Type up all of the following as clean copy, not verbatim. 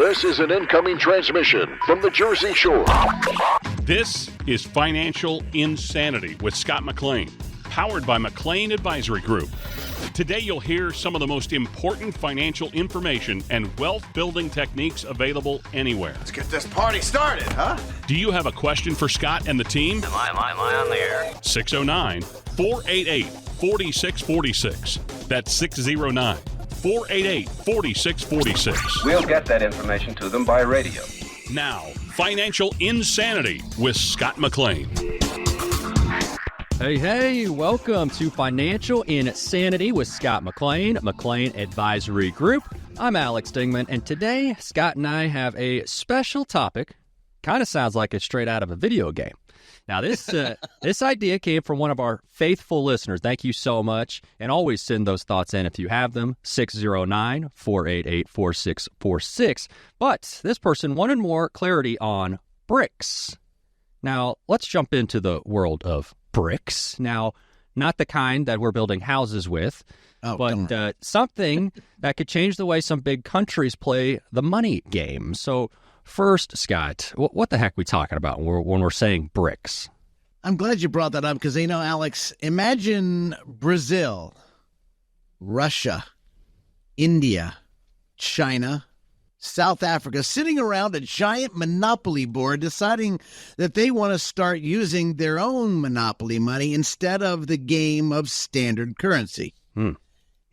This is an incoming transmission from the Jersey Shore. This is Financial Insanity with Scott McLean, powered by McLean Advisory Group. Today you'll hear some of the most important financial information and wealth-building techniques available anywhere. Let's get this party started, huh? Do you have a question for Scott and the team? Am I on the air? 609-488-4646. That's 609-488-4646. We'll get that information to them by radio. Now, Financial Insanity with Scott McLean. Hey, welcome to Financial Insanity with Scott McLean, McLean Advisory Group. I'm Alex Dingman, and today Scott and I have a special topic. Kind of sounds like it's straight out of a video game. Now, this idea came from one of our faithful listeners. Thank you so much, and always send those thoughts in if you have them, 609-488-4646. But this person wanted more clarity on brics. Now, let's jump into the world of brics. Now, not the kind that we're building houses with, but something that could change the way some big countries play the money game. So first, Scott, what the heck are we talking about when we're saying brics? I'm glad you brought that up because, Alex, imagine Brazil, Russia, India, China, South Africa sitting around a giant monopoly board deciding that they want to start using their own monopoly money instead of the game of standard currency. You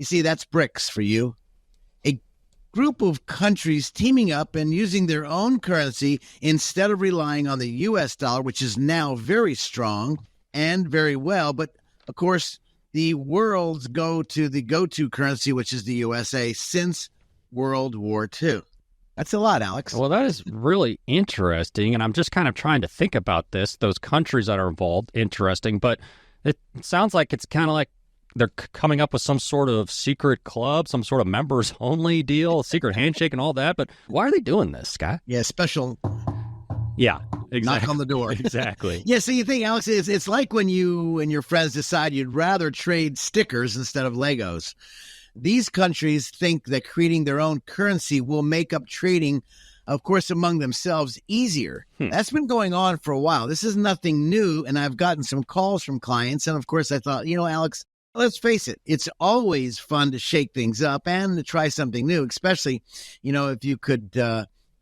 see, that's brics for you. A group of countries teaming up and using their own currency instead of relying on the U.S. dollar, which is now very strong and very well. But, of course, the world's go-to currency, which is the USA, since World War II. That's a lot, Alex. Well, that is really interesting, and I'm just kind of trying to think about this, those countries that are involved, interesting, but it sounds like it's kind of like they're coming up with some sort of secret club, some sort of members-only deal, secret handshake and all that, but why are they doing this, Scott? Yeah, special... Yeah, exactly. Knock on the door. Exactly. Yeah, so you think, Alex, it's like when you and your friends decide you'd rather trade stickers instead of Legos. These countries think that creating their own currency will make up trading, of course, among themselves easier. That's been going on for a while. This is nothing new, and I've gotten some calls from clients. And, of course, I thought, Alex, let's face it, it's always fun to shake things up and to try something new, especially, if you could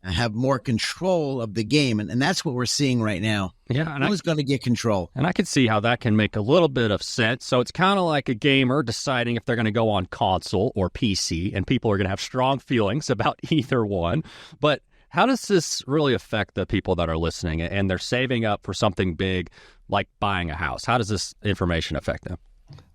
have more control of the game. And that's what we're seeing right now. Yeah, and who's going to get control? And I can see how that can make a little bit of sense. So it's kind of like a gamer deciding if they're going to go on console or PC, and people are going to have strong feelings about either one. But how does this really affect the people that are listening and they're saving up for something big like buying a house? How does this information affect them?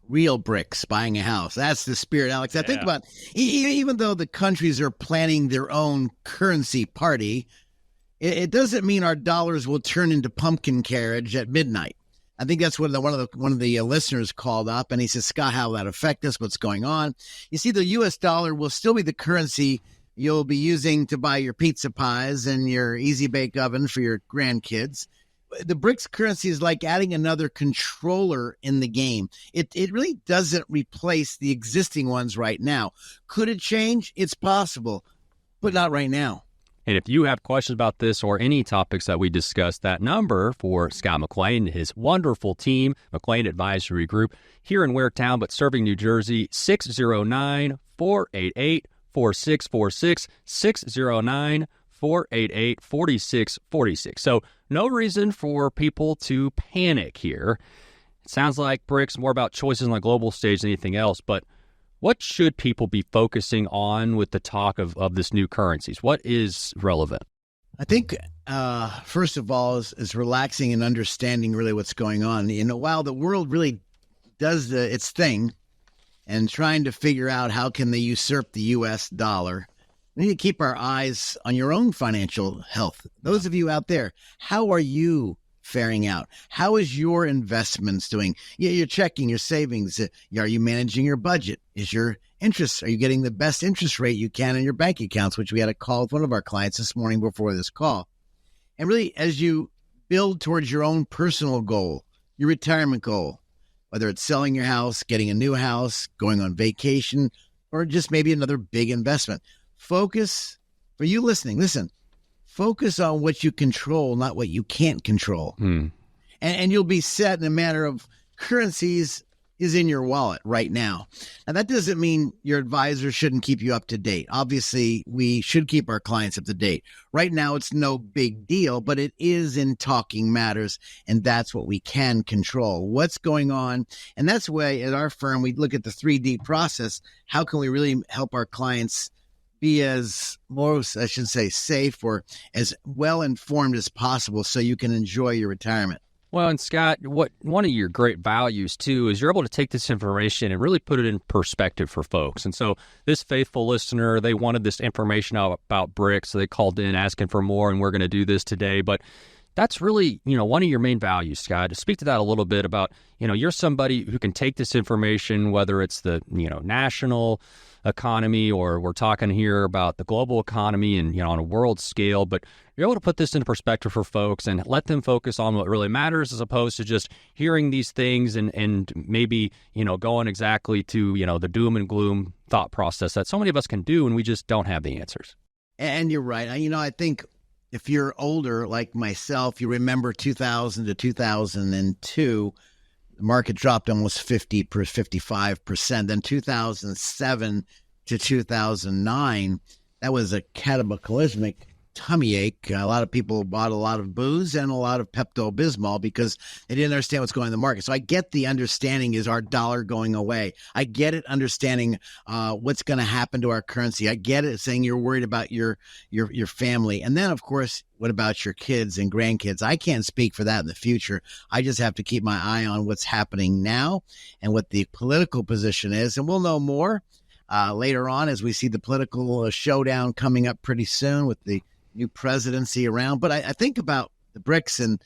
Real brics, buying a house. That's the spirit, Alex. I think about, even though the countries are planning their own currency party, it doesn't mean our dollars will turn into pumpkin carriage at midnight. I think that's what one of the listeners called up, and he says, Scott, how will that affect us? What's going on? You see, the U.S. dollar will still be the currency you'll be using to buy your pizza pies and your Easy Bake Oven for your grandkids. The brics currency is like adding another controller in the game. It really doesn't replace the existing ones right now. Could it change? It's possible, but not right now. And if you have questions about this or any topics that we discussed, that number for Scott McLean and his wonderful team, McLean Advisory Group, here in Waretown, but serving New Jersey, 609-488-4646, 609-488-4646. So no reason for people to panic here. It sounds like brics more about choices on the global stage than anything else, but what should people be focusing on with the talk of this new currencies? What is relevant? I think, first of all, is relaxing and understanding really what's going on. While the world really does its thing and trying to figure out how can they usurp the U.S. dollar, we need to keep our eyes on your own financial health. Those of you out there, how are you faring out? How is your investments doing? You're checking your savings. Are you managing your budget? Is your interest, are you getting the best interest rate you can in your bank accounts, which we had a call with one of our clients this morning before this call. And really, as you build towards your own personal goal, your retirement goal, whether it's selling your house, getting a new house, going on vacation, or just maybe another big investment, focus For you listening, listen, focus on what you control, not what you can't control. And you'll be set in a matter of currencies is in your wallet right now. Now, that doesn't mean your advisor shouldn't keep you up to date. Obviously, we should keep our clients up to date. Right now, it's no big deal, but it is in talking matters, and that's what we can control. What's going on? And that's why at our firm, we look at the 3D process. How can we really help our clients be as safe or as well-informed as possible so you can enjoy your retirement? Well, and Scott, one of your great values, too, is you're able to take this information and really put it in perspective for folks. And so this faithful listener, they wanted this information out about brics, so they called in asking for more, and we're going to do this today. But that's really, one of your main values, Scott. Speak to that a little bit about, you're somebody who can take this information, whether it's the, national economy or we're talking here about the global economy and, on a world scale, but you're able to put this into perspective for folks and let them focus on what really matters as opposed to just hearing these things and maybe, going exactly to, the doom and gloom thought process that so many of us can do and we just don't have the answers. And you're right. I think if you're older like myself, you remember 2000 to 2002, the market dropped almost 55%. Then 2007 to 2009, that was a cataclysmic tummy ache. A lot of people bought a lot of booze and a lot of Pepto-Bismol because they didn't understand what's going on in the market. So I get the understanding is our dollar going away. I get it understanding what's going to happen to our currency. I get it saying you're worried about your family. And then, of course, what about your kids and grandkids? I can't speak for that in the future. I just have to keep my eye on what's happening now and what the political position is. And we'll know more later on as we see the political showdown coming up pretty soon with the new presidency around. But I think about the brics and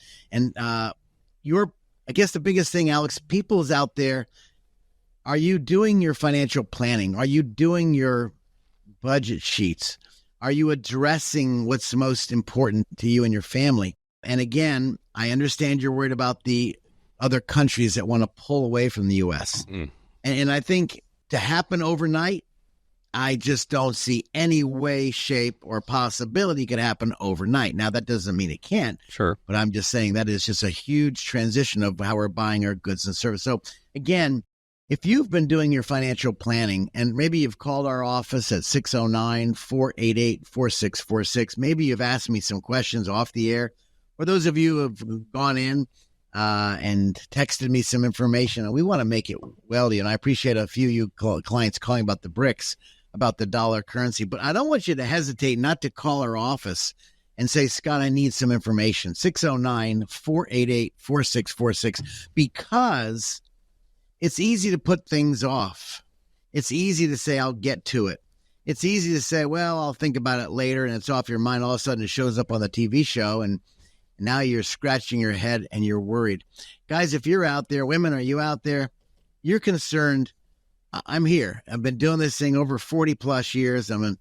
I guess the biggest thing, Alex, people's out there, are you doing your financial planning? Are you doing your budget sheets? Are you addressing what's most important to you and your family? And again, I understand you're worried about the other countries that want to pull away from the U.S. And I think to happen overnight, I just don't see any way, shape, or possibility it could happen overnight. Now, that doesn't mean it can't. Sure. But I'm just saying that is just a huge transition of how we're buying our goods and services. So, again, if you've been doing your financial planning and maybe you've called our office at 609-488-4646, maybe you've asked me some questions off the air, or those of you who have gone in and texted me some information, and we want to make it well to you. And I appreciate a few of you clients calling about the brics, about the dollar currency, but I don't want you to hesitate not to call our office and say, Scott, I need some information. 609-488-4646, because it's easy to put things off. It's easy to say, I'll get to it. It's easy to say, well, I'll think about it later, and it's off your mind. All of a sudden it shows up on the TV show, and now you're scratching your head and you're worried. Guys, if you're out there, women, are you out there? You're concerned. I'm here. I've been doing this thing over 40 plus years. I've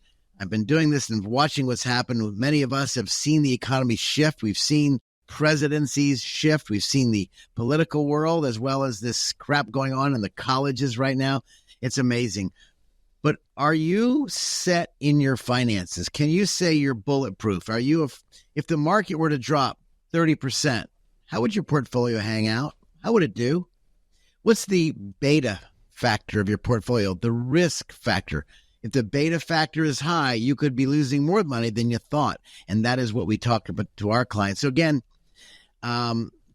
been doing this and watching what's happened. Many of us have seen the economy shift. We've seen presidencies shift. We've seen the political world as well as this crap going on in the colleges right now. It's amazing. But are you set in your finances? Can you say you're bulletproof? Are you, if the market were to drop 30%, how would your portfolio hang out? How would it do? What's the beta factor of your portfolio, the risk factor? If the beta factor is high, you could be losing more money than you thought. And that is what we talk about to our clients. So again,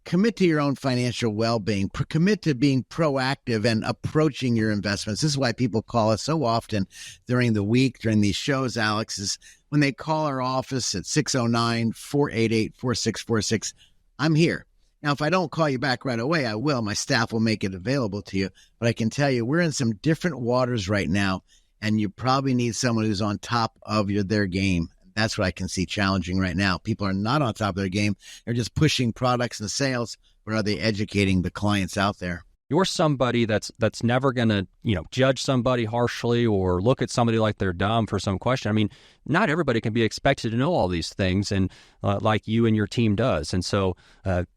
commit to your own financial well-being. Commit to being proactive and approaching your investments. This is why people call us so often during the week, during these shows, Alex, is when they call our office at 609-488-4646. I'm here. Now, if I don't call you back right away, I will. My staff will make it available to you. But I can tell you, we're in some different waters right now, and you probably need someone who's on top of their game. That's what I can see challenging right now. People are not on top of their game. They're just pushing products and sales, but are they educating the clients out there? You're somebody that's never going to, judge somebody harshly or look at somebody like they're dumb for some question. I mean, not everybody can be expected to know all these things, and like you and your team does. And so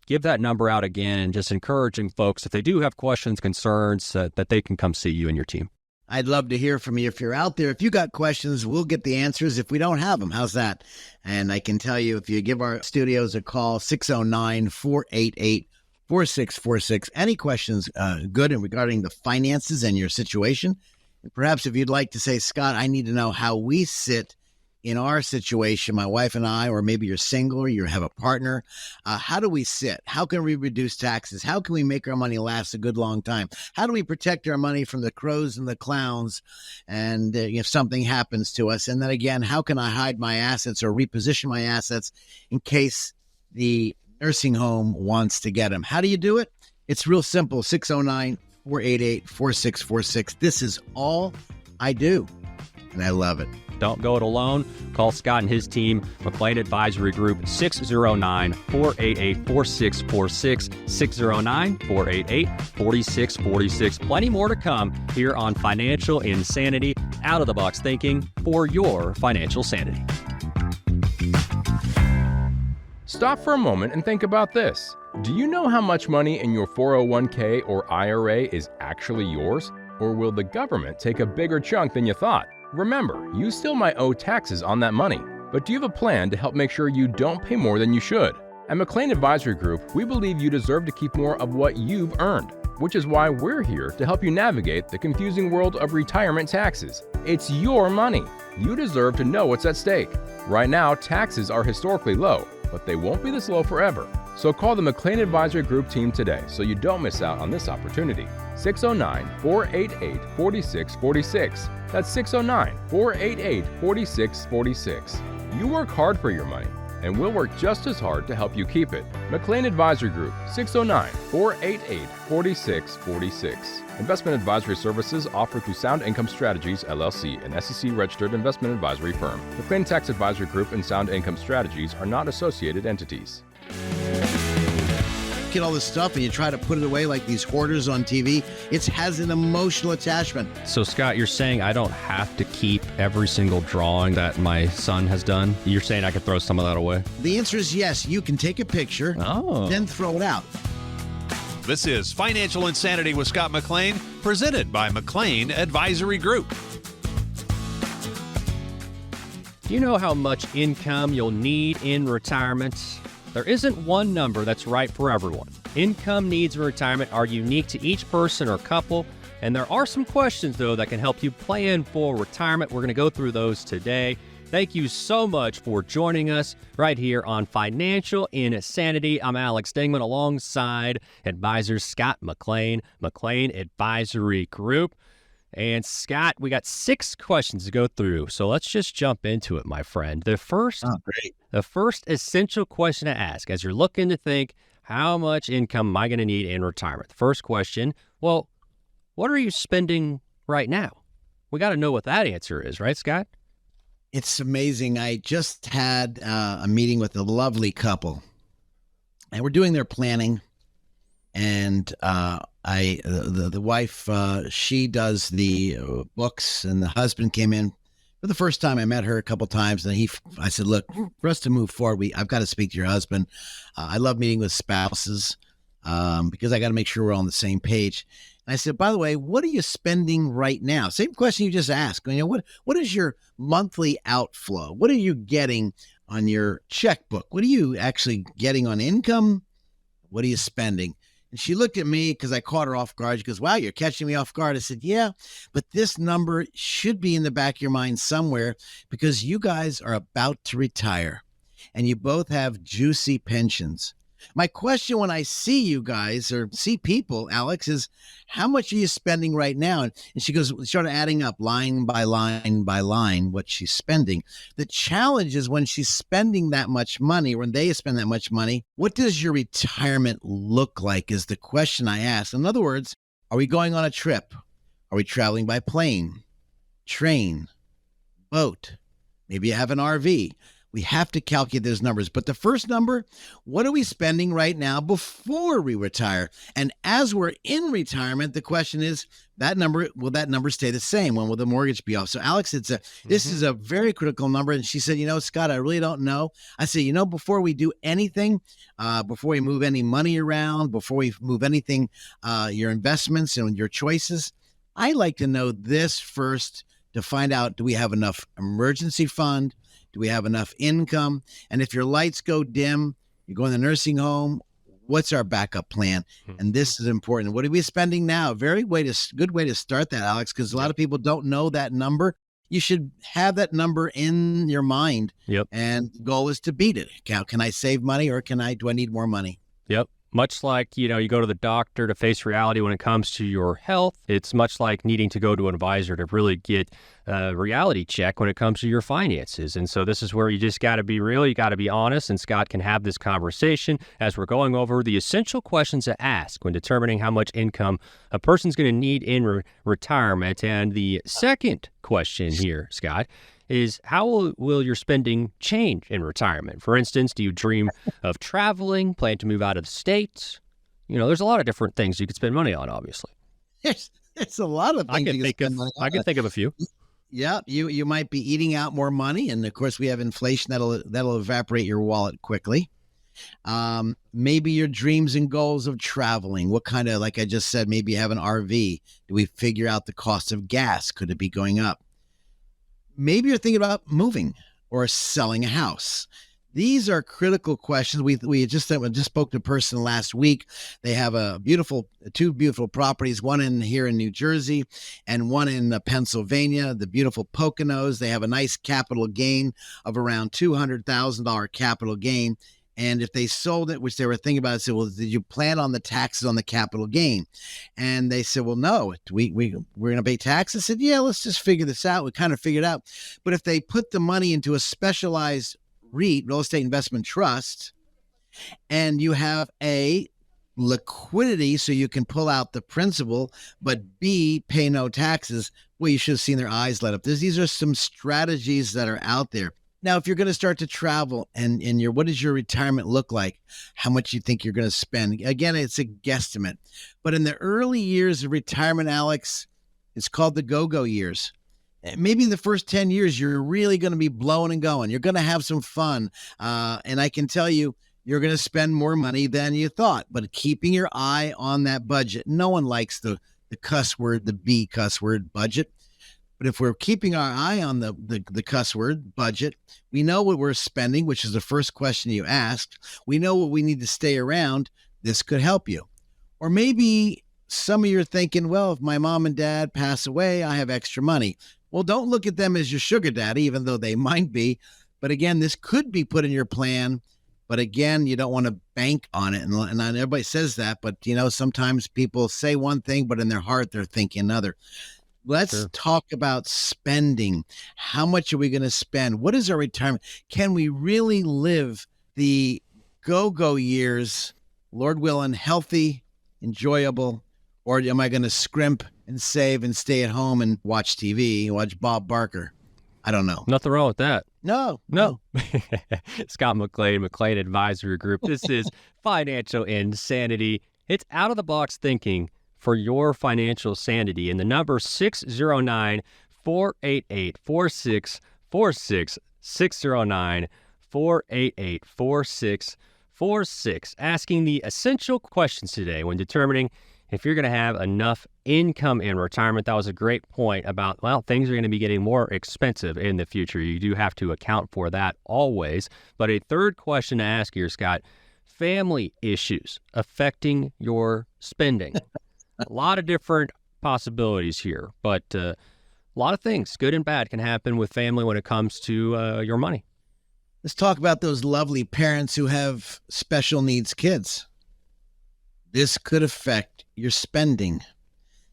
give that number out again and just encouraging folks, if they do have questions, concerns, that they can come see you and your team. I'd love to hear from you if you're out there. If you got questions, we'll get the answers if we don't have them. How's that? And I can tell you, if you give our studios a call, 609-488-4646. Any questions good and regarding the finances and your situation? And perhaps if you'd like to say, Scott, I need to know how we sit in our situation, my wife and I, or maybe you're single or you have a partner. How do we sit? How can we reduce taxes? How can we make our money last a good long time? How do we protect our money from the crows and the clowns and if something happens to us? And then again, how can I hide my assets or reposition my assets in case the nursing home wants to get them? How do you do it? It's real simple, 609-488-4646. This is all I do, and I love it. Don't go it alone. Call Scott and his team, McLean Advisory Group, 609-488-4646, 609-488-4646. Plenty more to come here on Financial Insanity, out-of-the-box thinking for your financial sanity. Stop for a moment and think about this. Do you know how much money in your 401k or IRA is actually yours? Or will the government take a bigger chunk than you thought? Remember, you still might owe taxes on that money, but do you have a plan to help make sure you don't pay more than you should? At McLean Advisory Group, we believe you deserve to keep more of what you've earned, which is why we're here to help you navigate the confusing world of retirement taxes. It's your money. You deserve to know what's at stake. Right now, taxes are historically low, but they won't be this low forever. So call the McLean Advisory Group team today so you don't miss out on this opportunity. 609-488-4646. That's 609-488-4646. You work hard for your money, and we'll work just as hard to help you keep it. McLean Advisory Group, 609-488-4646. Investment advisory services offered through Sound Income Strategies, LLC, an SEC-registered investment advisory firm. McLean Tax Advisory Group and Sound Income Strategies are not associated entities. Get all this stuff and you try to put it away like these hoarders on TV. It has an emotional attachment. So, Scott, you're saying I don't have to keep every single drawing that my son has done? You're saying I could throw some of that away? The answer is yes. You can take a picture, then throw it out. This is Financial Insanity with Scott McLean, presented by McLean Advisory Group. Do you know how much income you'll need in retirement? There isn't one number that's right for everyone. Income needs in retirement are unique to each person or couple, and there are some questions, though, that can help you plan for retirement. We're going to go through those today. Thank you so much for joining us right here on Financial Insanity. I'm Alex Dingman alongside advisor Scott McLean, McLean Advisory Group. And Scott, we got 6 questions to go through, so let's just jump into it, my friend. The first essential question to ask as you're looking to think, how much income am I going to need in retirement? The first question, well, what are you spending right now? We got to know what that answer is, right, Scott? It's amazing. I just had a meeting with a lovely couple, and we're doing their planning. And the wife, she does the books, and the husband came in for the first time. I met her a couple times, and I said, look, for us to move forward, I've got to speak to your husband. I love meeting with spouses because I got to make sure we're all on the same page. And I said, by the way, what are you spending right now? Same question you just asked. You know, what is your monthly outflow? What are you getting on your checkbook? What are you actually getting on income? What are you spending? And she looked at me because I caught her off guard. She goes, wow, you're catching me off guard. I said, yeah, but this number should be in the back of your mind somewhere because you guys are about to retire and you both have juicy pensions. My question when I see you guys or see people, Alex, is how much are you spending right now? And she goes, started adding up line by line by line what she's spending. The challenge is when she's spending that much money, when they spend that much money, what does your retirement look like is the question I ask. In other words, are we going on a trip? Are we traveling by plane, train, boat? Maybe you have an RV. We have to calculate those numbers. But the first number, what are we spending right now before we retire? And as we're in retirement, the question is, will that number stay the same? When will the mortgage be off? So Alex, this is a very critical number. And she said, Scott, I really don't know. I said, before we do anything, before we move any money around, before we move anything, your investments and your choices, I like to know this first to find out, do we have enough emergency fund? Do we have enough income? And if your lights go dim, you go in the nursing home, what's our backup plan? And this is important. What are we spending now? Good way to start that, Alex, because a lot of people don't know that number. You should have that number in your mind. Yep. And the goal is to beat it. Can I save money or do I need more money? Yep. Much like, you go to the doctor to face reality when it comes to your health, it's much like needing to go to an advisor to really get a reality check when it comes to your finances. And so this is where you just got to be real. You got to be honest. And Scott can have this conversation as we're going over the essential questions to ask when determining how much income a person's going to need in retirement. And the second question here, Scott, is how will your spending change in retirement? For instance, do you dream of traveling, plan to move out of the state? There's a lot of different things you could spend money on, obviously. It's a lot of things I can think of a few. Yeah, you might be eating out more money, and of course we have inflation that'll evaporate your wallet quickly. Maybe your dreams and goals of traveling. What kind of, like I just said, maybe you have an RV. Do we figure out the cost of gas? Could it be going up? Maybe you're thinking about moving or selling a house. These are critical questions. We just spoke to a person last week. They have two beautiful properties, one here in New Jersey and one in Pennsylvania, the beautiful Poconos. They have a nice capital gain of around $200,000 capital gain. And if they sold it, which they were thinking about, I said, well, did you plan on the taxes on the capital gain? And they said, well, no, we're going to pay taxes. I said, yeah, let's just figure this out. We kind of figured out. But if they put the money into a specialized REIT, real estate investment trust, and you have A, liquidity so you can pull out the principal, but B, pay no taxes, well, you should have seen their eyes light up. These are some strategies that are out there. Now, if you're going to start to travel and what does your retirement look like? How much you think you're going to spend? Again, it's a guesstimate. But in the early years of retirement, Alex, it's called the go-go years. Maybe the first 10 years, you're really going to be blowing and going. You're going to have some fun. And I can tell you, you're going to spend more money than you thought. But keeping your eye on that budget. No one likes the cuss word, the B cuss word budget. But if we're keeping our eye on the cuss word budget, we know what we're spending, which is the first question you asked. We know what we need to stay around. This could help you. Or maybe some of you are thinking, well, if my mom and dad pass away, I have extra money. Well, don't look at them as your sugar daddy, even though they might be. But again, this could be put in your plan. But again, you don't want to bank on it. And everybody says that. But, sometimes people say one thing, but in their heart, they're thinking another. Let's talk about spending. How much are we going to spend? What is our retirement? Can we really live the go-go years, Lord willing, healthy, enjoyable, or am I going to scrimp and save and stay at home and watch TV, watch Bob Barker? I don't know. Nothing wrong with that. No. Scott McLean, McLean Advisory Group. This is Financial Insanity. It's out-of-the-box thinking for your financial sanity. And the number 609-488-4646, 609-488-4646, asking the essential questions today when determining if you're going to have enough income in retirement. That was a great point about, things are going to be getting more expensive in the future. You do have to account for that always. But a third question to ask here, Scott, family issues affecting your spending. A lot of different possibilities here, but a lot of things, good and bad, can happen with family when it comes to your money. Let's talk about those lovely parents who have special needs kids. This could affect your spending.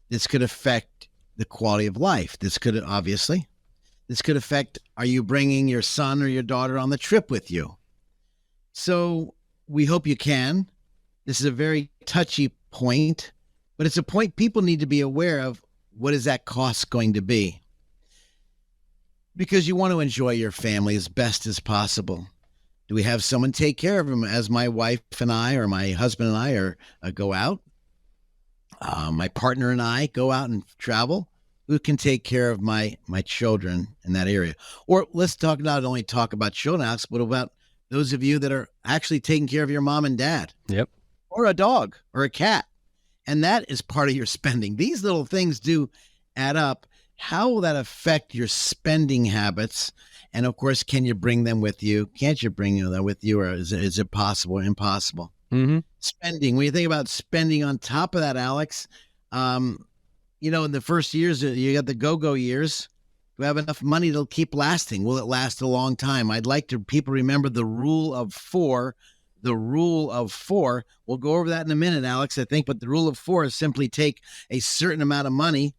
This could affect the quality of life. This could affect, are you bringing your son or your daughter on the trip with you? So we hope you can. This is a very touchy point. But it's a point people need to be aware of. What is that cost going to be? Because you want to enjoy your family as best as possible. Do we have someone take care of them as my wife and I or my husband and I go out? My partner and I go out and travel. Who can take care of my children in that area? Or let's not only talk about children, Alex, but about those of you that are actually taking care of your mom and dad. Yep. Or a dog or a cat. And that is part of your spending. These little things do add up, how will that affect your spending habits? And of course, can you bring them with you? Can't you bring them with you, or is it possible or impossible? Mm-hmm. Spending. When you think about spending on top of that, Alex, in the first years, you got the go-go years. Do we have enough money to keep lasting? Will it last a long time? I'd like people remember the rule of four. The rule of four. We'll go over that in a minute, Alex, I think. But the rule of four is simply take a certain amount of money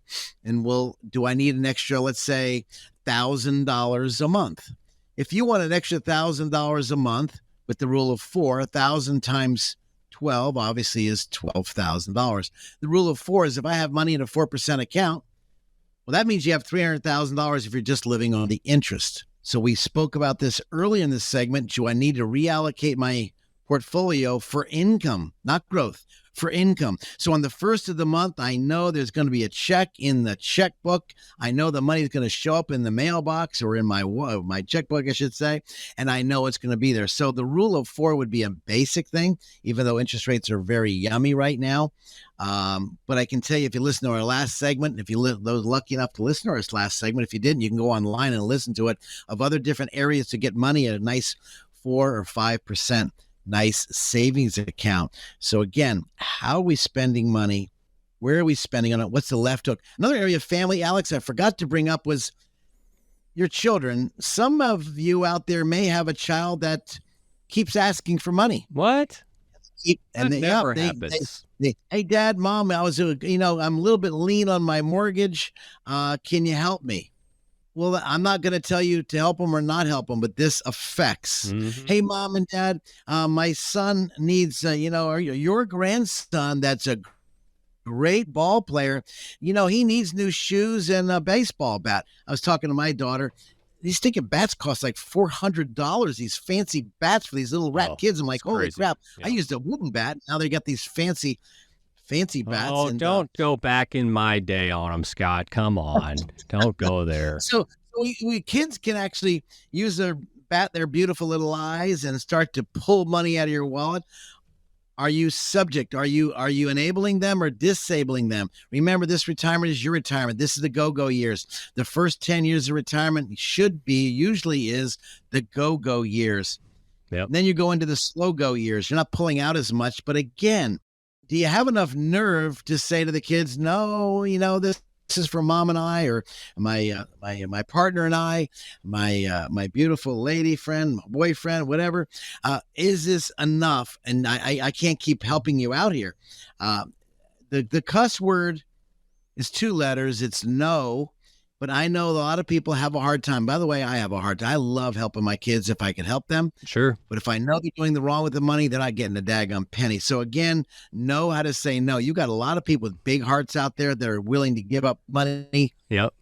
and do I need an extra, let's say, $1,000 a month? If you want an extra $1,000 a month with the rule of four, 1,000 times 12 obviously is $12,000. The rule of four is if I have money in a 4% account, well, that means you have $300,000 if you're just living on the interest. So we spoke about this earlier in this segment. Do I need to reallocate my portfolio for income, not growth, for income? So on the first of the month, I know there's going to be a check in the checkbook. I know the money is going to show up in the mailbox or in my checkbook, I should say, and I know it's going to be there. So the rule of four would be a basic thing, even though interest rates are very yummy right now. But I can tell you, if you listen to our last segment, if those lucky enough to listen to our last segment, if you didn't, you can go online and listen to it, of other different areas to get money at a nice 4 or 5%. Nice savings account. So again, how are we spending money? Where are we spending on it? What's the left hook? Another area of family, Alex, I forgot to bring up was your children. Some of you out there may have a child that keeps asking for money. What? And that never happens. Hey, Dad, Mom, I'm a little bit lean on my mortgage. Can you help me? Well, I'm not going to tell you to help them or not help them, but this affects. Mm-hmm. Hey, Mom and Dad, my son needs, your grandson that's a great ball player, he needs new shoes and a baseball bat. I was talking to my daughter. These stinking bats cost like $400, these fancy bats for these little rat kids. I'm like, holy crap. Yeah. I used a wooden bat. Now they got these fancy bats. Oh, don't go back in my day on them, Scott. Come on. Don't go there. So we kids can actually use their beautiful little eyes and start to pull money out of your wallet. Are you subject? Are you enabling them or disabling them? Remember, this retirement is your retirement. This is the go-go years. The first 10 years of retirement usually is the go-go years. Yep. Then you go into the slow-go years. You're not pulling out as much. But again, do you have enough nerve to say to the kids, no, this is for Mom and I, or my partner and I, my beautiful lady friend, my boyfriend, whatever. Is this enough? And I can't keep helping you out here. The cuss word is 2 letters. It's no. But I know a lot of people have a hard time. By the way, I have a hard time. I love helping my kids if I can help them. Sure. But if I know they're doing the wrong with the money, they're not getting a daggone penny. So again, know how to say no. You got a lot of people with big hearts out there that are willing to give up money. Yep.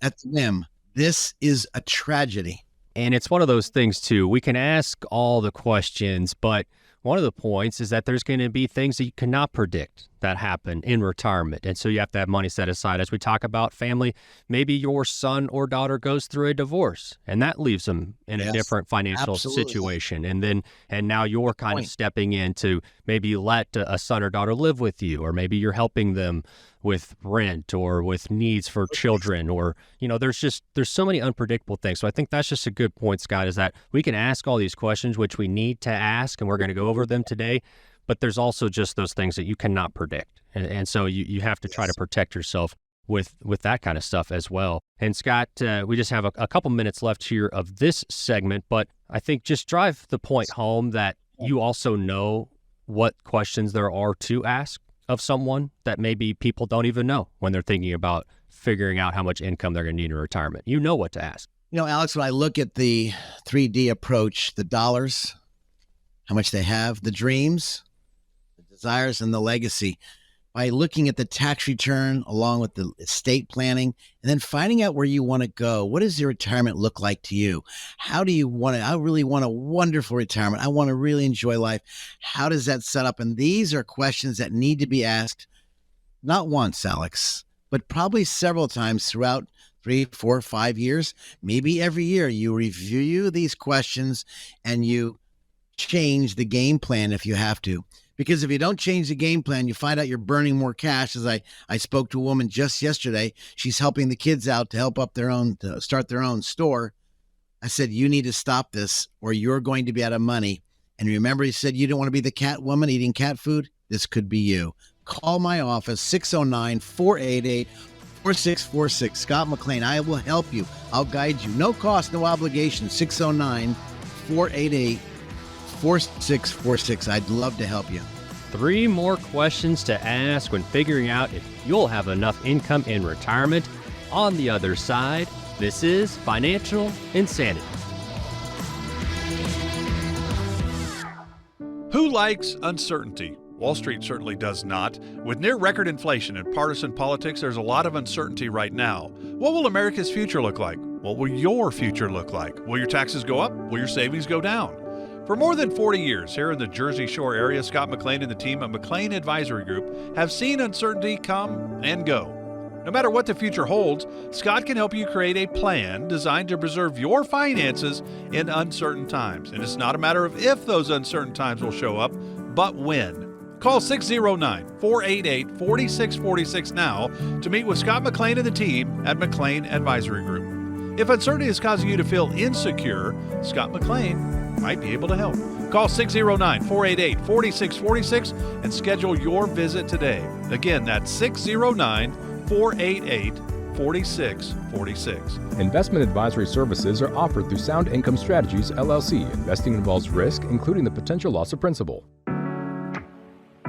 That's them. This is a tragedy. And it's one of those things, too. We can ask all the questions, but one of the points is that there's going to be things that you cannot predict that happen in retirement. And so you have to have money set aside. As we talk about family, maybe your son or daughter goes through a divorce, and that leaves them in a different financial situation. And now you're kind of stepping in to maybe let a son or daughter live with you, or maybe you're helping them with rent or with needs for children, or, there's so many unpredictable things. So I think that's just a good point, Scott, is that we can ask all these questions, which we need to ask, and we're going to go over them today. But there's also just those things that you cannot predict. And so you have to try to protect yourself with that kind of stuff as well. And Scott, we just have a couple minutes left here of this segment, but I think just drive the point home that you also know what questions there are to ask of someone that maybe people don't even know when they're thinking about figuring out how much income they're going to need in retirement. You know what to ask. Alex, when I look at the 3D approach, the dollars, how much they have, the dreams, the desires, and the legacy, by looking at the tax return along with the estate planning, and then finding out where you want to go. What does your retirement look like to you? How do you want it? I really want a wonderful retirement. I want to really enjoy life. How does that set up? And these are questions that need to be asked, not once, Alex, but probably several times throughout 3, 4, 5 years. Maybe every year you review these questions and you change the game plan if you have to. Because if you don't change the game plan, you find out you're burning more cash. As I spoke to a woman just yesterday, she's helping the kids out to help up to start their own store. I said, you need to stop this or you're going to be out of money. And remember, he said, you don't want to be the cat woman eating cat food? This could be you. Call my office, 609-488-4646. Scott McLean, I will help you. I'll guide you. No cost, no obligation, 609-488-4646. I'd love to help you. 3 more questions to ask when figuring out if you'll have enough income in retirement. On the other side, this is Financial Insanity. Who likes uncertainty? Wall Street certainly does not. With near record inflation and partisan politics, there's a lot of uncertainty right now. What will America's future look like? What will your future look like? Will your taxes go up? Will your savings go down? For more than 40 years here in the Jersey Shore area, Scott McLean and the team at McLean Advisory Group have seen uncertainty come and go. No matter what the future holds, Scott can help you create a plan designed to preserve your finances in uncertain times. And it's not a matter of if those uncertain times will show up, but when. Call 609-488-4646 now to meet with Scott McLean and the team at McLean Advisory Group. If uncertainty is causing you to feel insecure, Scott McLean might be able to help. Call 609-488-4646 and schedule your visit today. Again, that's 609-488-4646. Investment advisory services are offered through Sound Income Strategies, LLC. Investing involves risk, including the potential loss of principal.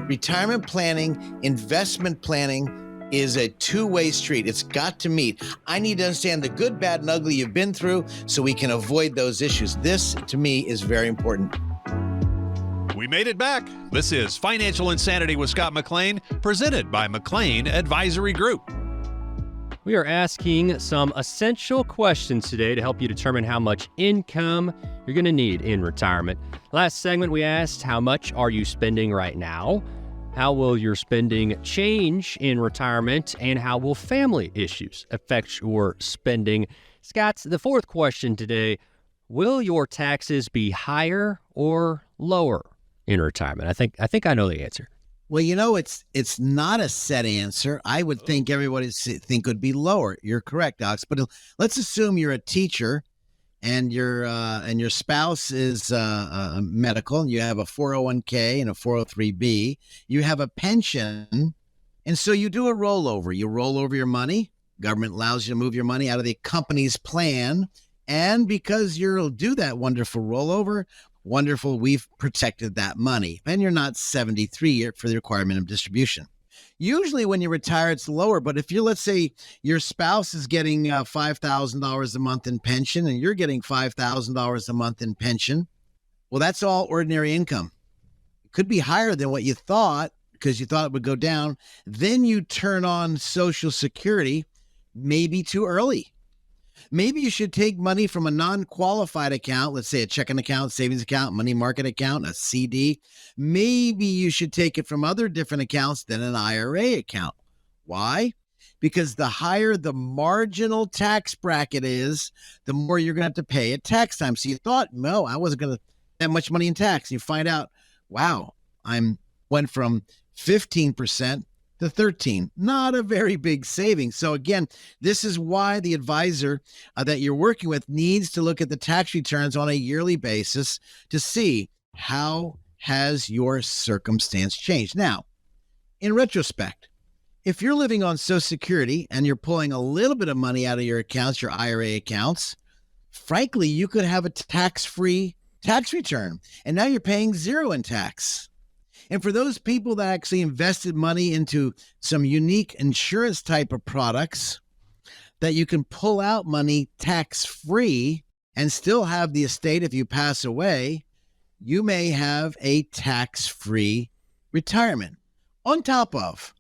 Retirement planning, investment planning is a two-way street. It's got to meet. I need to understand the good, bad, and ugly you've been through so we can avoid those issues. This, to me, is very important. We made it back. This is Financial Insanity with Scott McLean, presented by McLean Advisory Group. We are asking some essential questions today to help you determine how much income you're going to need in retirement. Last segment, we asked, how much are you spending right now? How will your spending change in retirement? And how will family issues affect your spending? Scott, the fourth question today, will your taxes be higher or lower in retirement? I think I know the answer. Well, you know, it's not a set answer. I would think everybody think would be lower. You're correct, Alex. But let's assume you're a teacher and your spouse is medical, and you have a 401k and a 403b. You have a pension, and so you do a rollover. You roll over your money. Government allows you to move your money out of the company's plan, and because you'll do that wonderful rollover, wonderful, we've protected that money. And you're not 73 yet for the requirement of distribution. Usually when you retire, it's lower. But if let's say your spouse is getting $5,000 a month in pension and you're getting $5,000 a month in pension, well, that's all ordinary income. It could be higher than what you thought because you thought it would go down. Then you turn on Social Security maybe too early. Maybe you should take money from a non-qualified account, let's say a checking account, savings account, money market account, a CD. Maybe you should take it from other different accounts than an IRA account. Why? Because the higher the marginal tax bracket is, the more you're going to have to pay at tax time. So you thought, no, I wasn't going to have much money in tax. You find out, wow, went from 15% to 13, not a very big savings. So again, this is why the advisor that you're working with needs to look at the tax returns on a yearly basis to see how has your circumstance changed. Now, in retrospect, if you're living on Social Security and you're pulling a little bit of money out of your accounts, your IRA accounts, frankly, you could have a tax-free tax return, and now you're paying zero in tax. And for those people that actually invested money into some unique insurance type of products that you can pull out money tax-free and still have the estate if you pass away, you may have a tax-free retirement. On top of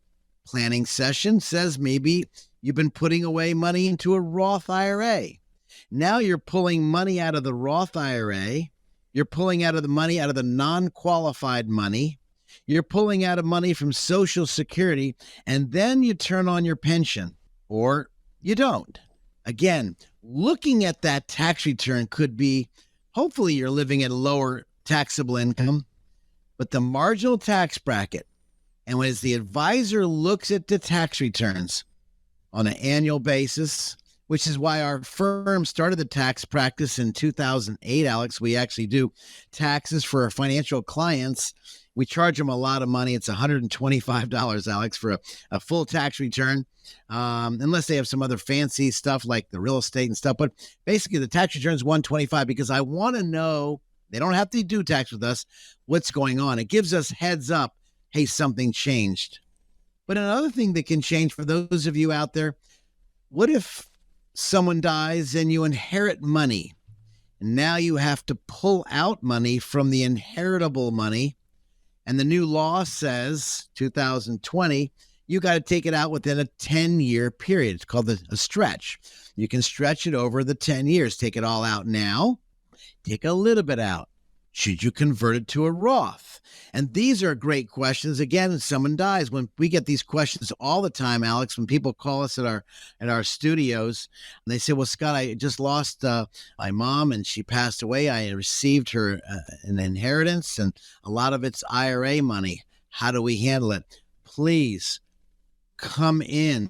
planning session says maybe you've been putting away money into a Roth IRA. Now you're pulling money out of the Roth IRA. You're pulling out of the money out of the non-qualified money. You're pulling out of money from Social Security, and then you turn on your pension, or you don't. Again, looking at that tax return could be, hopefully you're living at a lower taxable income, but the marginal tax bracket. And as the advisor looks at the tax returns on an annual basis, which is why our firm started the tax practice in 2008, Alex. We actually do taxes for our financial clients. We charge them a lot of money. It's $125, Alex, for a full tax return, unless they have some other fancy stuff like the real estate and stuff. But basically, the tax return is $125 because I want to know, they don't have to do tax with us, what's going on. It gives us heads up, hey, something changed. But another thing that can change for those of you out there, what if someone dies and you inherit money? And now you have to pull out money from the inheritable money. And the new law says, 2020, you got to take it out within a 10-year period. It's called a stretch. You can stretch it over the 10 years. Take it all out now. Take a little bit out. Should you convert it to a Roth? And these are great questions. Again, someone dies. When we get these questions all the time, Alex, when people call us at our studios, and they say, well, Scott, I just lost my mom and she passed away. I received her an inheritance and a lot of it's IRA money. How do we handle it? Please come in.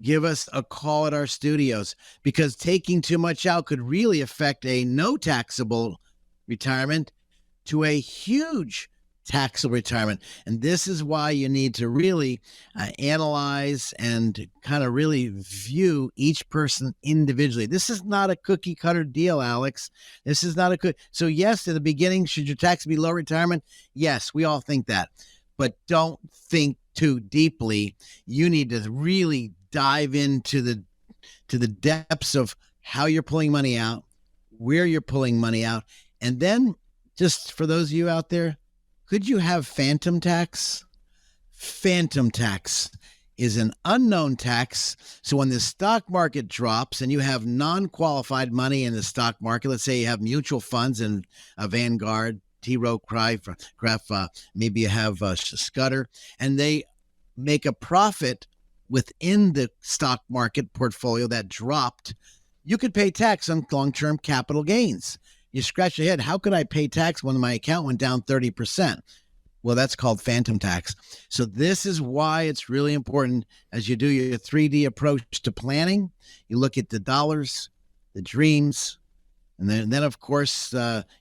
Give us a call at our studios, because taking too much out could really affect a no taxable retirement to a huge taxable retirement. And this is why you need to really analyze and kind of really view each person individually. This is not a cookie cutter deal, Alex. This is not so yes, at the beginning, should your tax be low retirement? Yes, we all think that, but don't think too deeply. You need to really dive into the depths of how you're pulling money out, where you're pulling money out. And then, just for those of you out there, could you have phantom tax? Phantom tax is an unknown tax. So when the stock market drops and you have non-qualified money in the stock market, let's say you have mutual funds in Vanguard, T. Rowe Price, maybe you have Scudder, and they make a profit within the stock market portfolio that dropped, you could pay tax on long-term capital gains. You scratch your head, how could I pay tax when my account went down 30%? Well, that's called phantom tax. So this is why it's really important as you do your 3D approach to planning. You look at the dollars, the dreams, and then of course,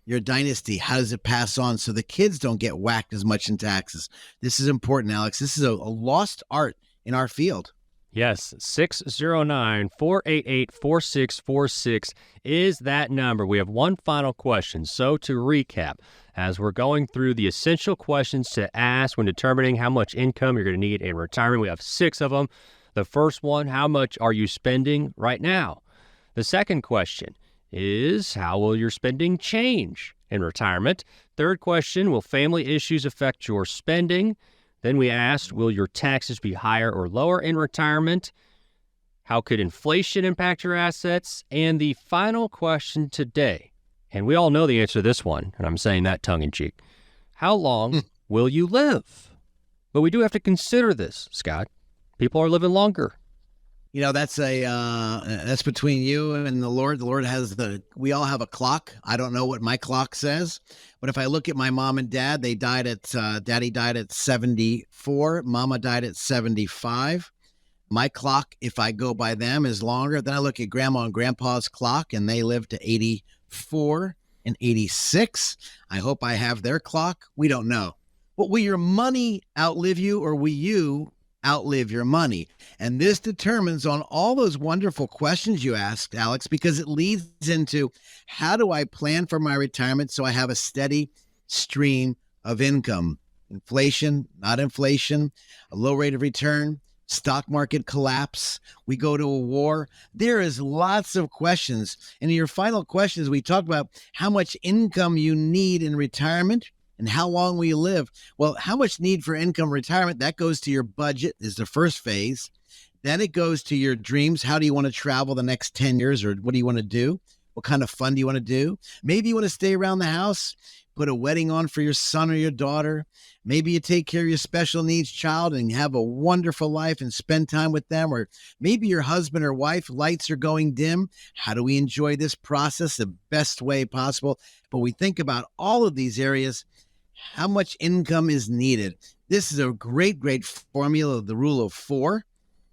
your dynasty. How does it pass on so the kids don't get whacked as much in taxes? This is important, Alex. This is a lost art in our field. Yes, 609-488-4646 is that number. We have one final question. So to recap, as we're going through the essential questions to ask when determining how much income you're going to need in retirement, we have 6 of them. The first one, how much are you spending right now? The second question is, how will your spending change in retirement? Third question, will family issues affect your spending? Then we asked, will your taxes be higher or lower in retirement? How could inflation impact your assets? And the final question today, and we all know the answer to this one, and I'm saying that tongue-in-cheek, how long will you live? But we do have to consider this, Scott. People are living longer. You know, that's between you and the Lord. The Lord we all have a clock. I don't know what my clock says, but if I look at my mom and dad, daddy died at 74. Mama died at 75. My clock, if I go by them, is longer. Then I look at grandma and grandpa's clock and they lived to 84 and 86. I hope I have their clock. We don't know. But will your money outlive you, or will you outlive your money? And this determines on all those wonderful questions you asked, Alex, because it leads into, how do I plan for my retirement so I have a steady stream of income? Inflation, not inflation, a low rate of return, stock market collapse, we go to a war. There is lots of questions. And in your final questions, we talk about how much income you need in retirement. And how long will you live? Well, how much need for income retirement? That goes to your budget, is the first phase. Then it goes to your dreams. How do you want to travel the next 10 years, or what do you want to do? What kind of fun do you want to do? Maybe you want to stay around the house, put a wedding on for your son or your daughter. Maybe you take care of your special needs child and have a wonderful life and spend time with them. Or maybe your husband or wife, lights are going dim. How do we enjoy this process the best way possible? But we think about all of these areas. how much income is needed. This is a great, great formula, the rule of 4.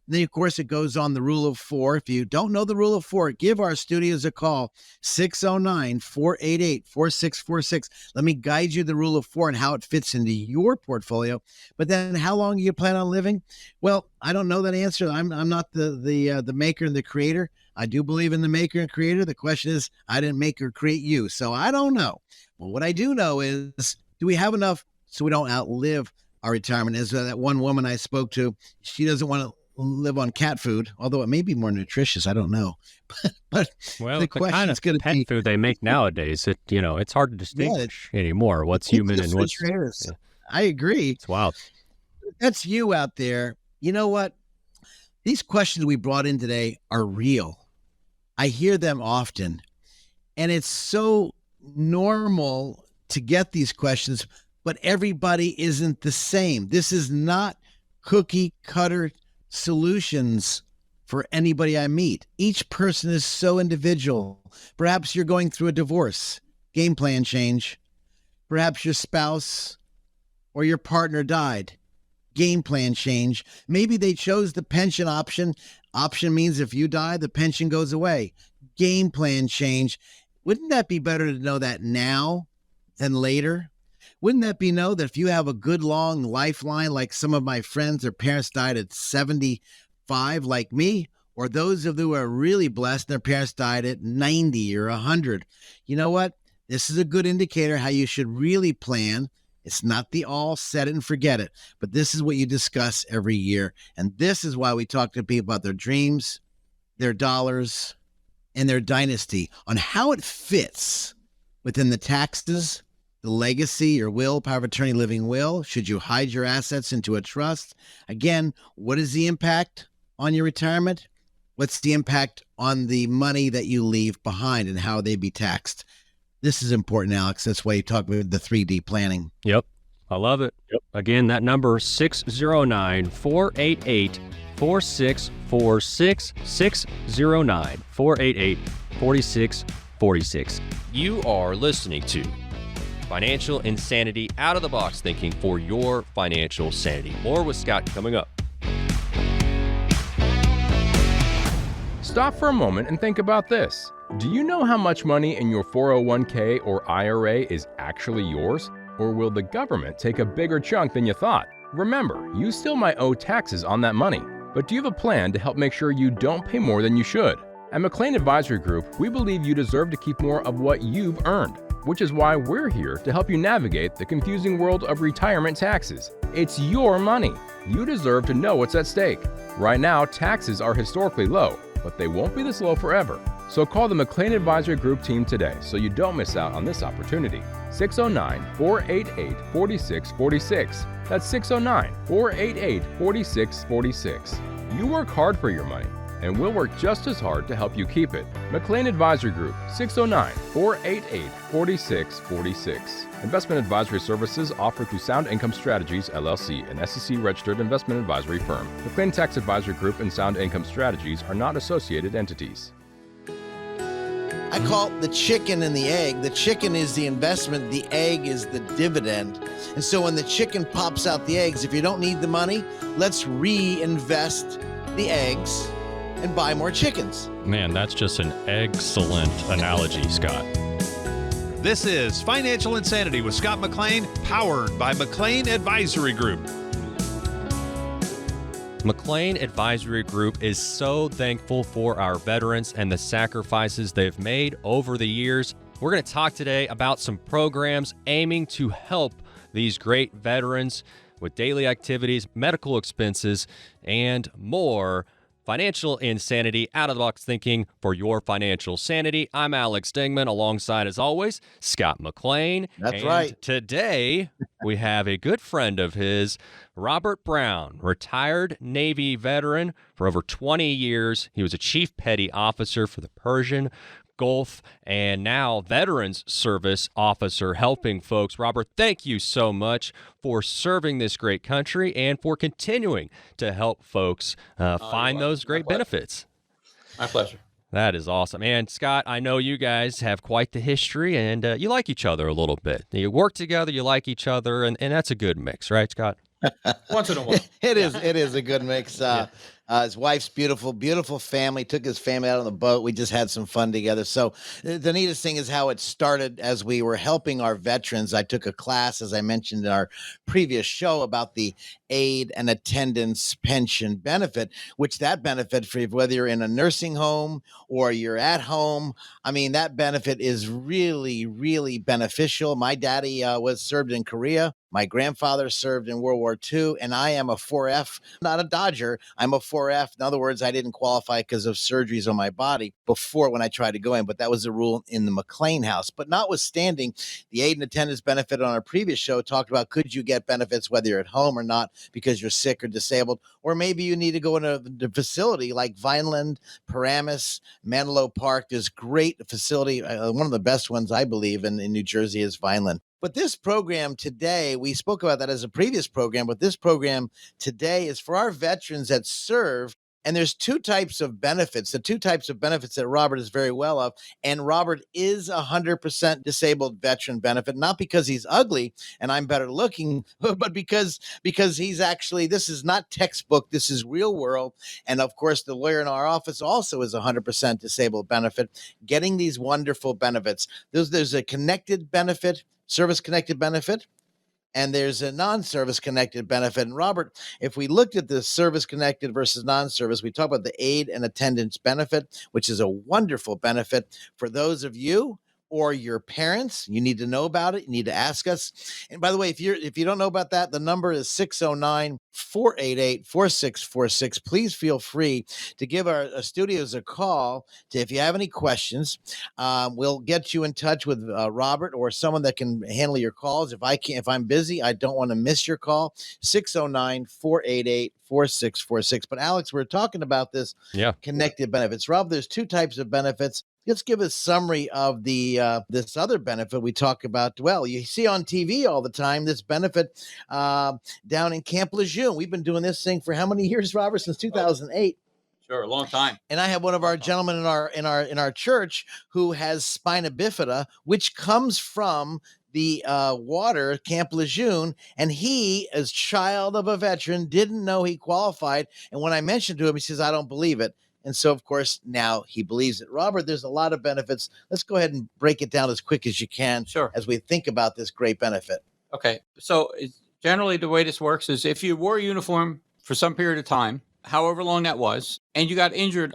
Then, of course, it goes on the rule of 4. If you don't know the rule of 4, give our studios a call, 609-488-4646. Let me guide you the rule of 4 and how it fits into your portfolio. But then how long do you plan on living? Well, I don't know that answer. I'm not the maker and the creator. I do believe in the maker and creator. The question is, I didn't make or create you, so I don't know. But what I do know is, do we have enough so we don't outlive our retirement? As that one woman I spoke to, she doesn't want to live on cat food, although it may be more nutritious. I don't know. but well, the question is going to pet be food they make nowadays. It's hard to distinguish anymore what's human and what's. Yeah. I agree. It's wild. That's you out there. You know what? These questions we brought in today are real. I hear them often, and it's so normal to get these questions, but everybody isn't the same. This is not cookie cutter solutions for anybody I meet. Each person is so individual. Perhaps you're going through a divorce, game plan change. Perhaps your spouse or your partner died, game plan change. Maybe they chose the pension option. Option means if you die, the pension goes away. Game plan change. Wouldn't that be better to know that now than later? Wouldn't that be know that if you have a good long lifeline, like some of my friends, their parents died at 75 like me, or those of you who are really blessed, their parents died at 90 or 100. You know what? This is a good indicator how you should really plan. It's not the all set it and forget it, but this is what you discuss every year. And this is why we talk to people about their dreams, their dollars, and their dynasty on how it fits within the taxes, the legacy, your will, power of attorney, living will. Should you hide your assets into a trust? Again, what is the impact on your retirement? What's the impact on the money that you leave behind and how they be taxed? This is important, Alex. That's why you talk about the 3D planning. Yep. I love it. Yep. Again, that number 609-488-4646, 609-488-4646. You are listening to Financial Insanity, out of the box thinking for your financial sanity. More with Scott coming up. Stop for a moment and think about this. Do you know how much money in your 401k or IRA is actually yours? Or will the government take a bigger chunk than you thought? Remember, you still might owe taxes on that money, but do you have a plan to help make sure you don't pay more than you should? At McLean Advisory Group, we believe you deserve to keep more of what you've earned, which is why we're here to help you navigate the confusing world of retirement taxes. It's your money. You deserve to know what's at stake. Right now, taxes are historically low, but they won't be this low forever. So call the McLean Advisory Group team today so you don't miss out on this opportunity. 609-488-4646. That's 609-488-4646. You work hard for your money, and we'll work just as hard to help you keep it. McLean Advisory Group, 609-488-4646. Investment advisory services offered through Sound Income Strategies, LLC, an SEC-registered investment advisory firm. McLean Tax Advisory Group and Sound Income Strategies are not associated entities. I call it the chicken and the egg. The chicken is the investment. The egg is the dividend. And so when the chicken pops out the eggs, if you don't need the money, let's reinvest the eggs and buy more chickens. Man, that's just an excellent analogy, Scott. This is Financial Insanity with Scott McLean, powered by McLean Advisory Group. McLean Advisory Group is so thankful for our veterans and the sacrifices they've made over the years. We're going to talk today about some programs aiming to help these great veterans with daily activities, medical expenses, and more. Financial Insanity, out of the box thinking for your financial sanity. I'm Alex Dingman, alongside, as always, Scott McLean. That's and right. Today, we have a good friend of his, Robert Brown, retired Navy veteran for over 20 years. He was a chief petty officer for the Persian Gulf, and now Veterans Service Officer helping folks. Robert, thank you so much for serving this great country and for continuing to help folks find those great benefits. My pleasure. That is awesome. And Scott, I know you guys have quite the history, and you like each other a little bit. You work together, you like each other, and that's a good mix, right, Scott? Once in a while. It is a good mix. His wife's beautiful family, took his family out on the boat. We just had some fun together. So the neatest thing is how it started as we were helping our veterans. I took a class, as I mentioned in our previous show, about the aid and attendance pension benefit, which that benefit for whether you're in a nursing home or you're at home. I mean, that benefit is really, really beneficial. My daddy was served in Korea. My grandfather served in World War II, and I am a 4F, not a Dodger. I'm a 4F. In other words, I didn't qualify because of surgeries on my body before when I tried to go in, but that was the rule in the McLean house. But notwithstanding, the aid and attendance benefit on our previous show talked about could you get benefits whether you're at home or not because you're sick or disabled, or maybe you need to go into the facility like Vineland, Paramus, Menlo Park. There's great facility. One of the best ones, I believe, in New Jersey is Vineland. But this program today, we spoke about that as a previous program, but this program today is for our veterans that serve. And there's two types of benefits, the two types of benefits that Robert is very well of. And Robert is 100% disabled veteran benefit, not because he's ugly and I'm better looking, but because he's actually, this is not textbook, this is real world. And of course, the lawyer in our office also is 100% disabled benefit, getting these wonderful benefits. There's a connected benefit, service-connected benefit, and there's a non-service connected benefit. And Robert, if we looked at the service connected versus non-service, we talk about the aid and attendance benefit, which is a wonderful benefit for those of you or your parents. You need to know about it. You need to ask us. And by the way, if you don't know about that, the number is 609-488-4646. Please feel free to give our studios a call if you have any questions. We'll get you in touch with Robert or someone that can handle your calls. If I'm busy, I don't want to miss your call. 609-488-4646. But Alex, we're talking about this connected benefits. Rob, there's two types of benefits. Let's give a summary of the this other benefit we talk about. Well, you see on TV all the time this benefit down in Camp Lejeune. We've been doing this thing for how many years, Robert? Since 2008. Sure, a long time. And I have one of our gentlemen in our church who has spina bifida, which comes from the water, Camp Lejeune, and he, as child of a veteran, didn't know he qualified. And when I mentioned to him, he says, "I don't believe it." And so, of course, now he believes it. Robert, there's a lot of benefits. Let's go ahead and break it down as quick as you can as we think about this great benefit. Okay. So generally the way this works is if you wore a uniform for some period of time, however long that was, and you got injured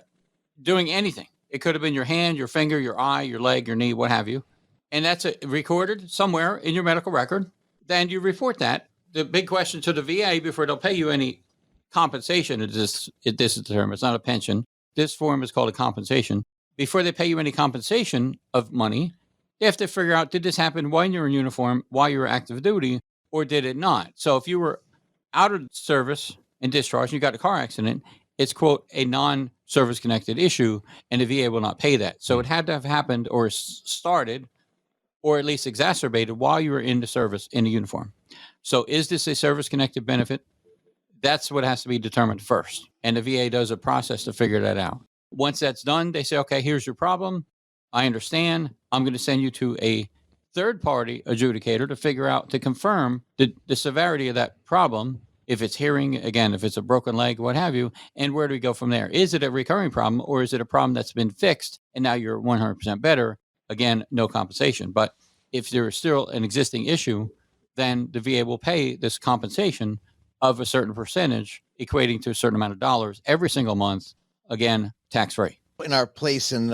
doing anything, it could have been your hand, your finger, your eye, your leg, your knee, what have you, and that's recorded somewhere in your medical record, then you report that. The big question to the VA before they'll pay you any compensation, this is the term, it's not a pension. This form is called a compensation. Before they pay you any compensation of money, they have to figure out, did this happen when you were in uniform, while you were active duty, or did it not? So if you were out of service and discharged, and you got a car accident, it's, quote, a non-service connected issue, and the VA will not pay that. So it had to have happened or started, or at least exacerbated while you were in the service in the uniform. So is this a service connected benefit? That's what has to be determined first. And the VA does a process to figure that out. Once that's done, they say, okay, here's your problem. I understand. I'm going to send you to a third-party adjudicator to confirm the severity of that problem. If it's hearing, again, if it's a broken leg, what have you, and where do we go from there? Is it a recurring problem, or is it a problem that's been fixed and now you're 100% better? Again, no compensation. But if there is still an existing issue, then the VA will pay this compensation of a certain percentage, equating to a certain amount of dollars every single month, again, tax-free. In our place in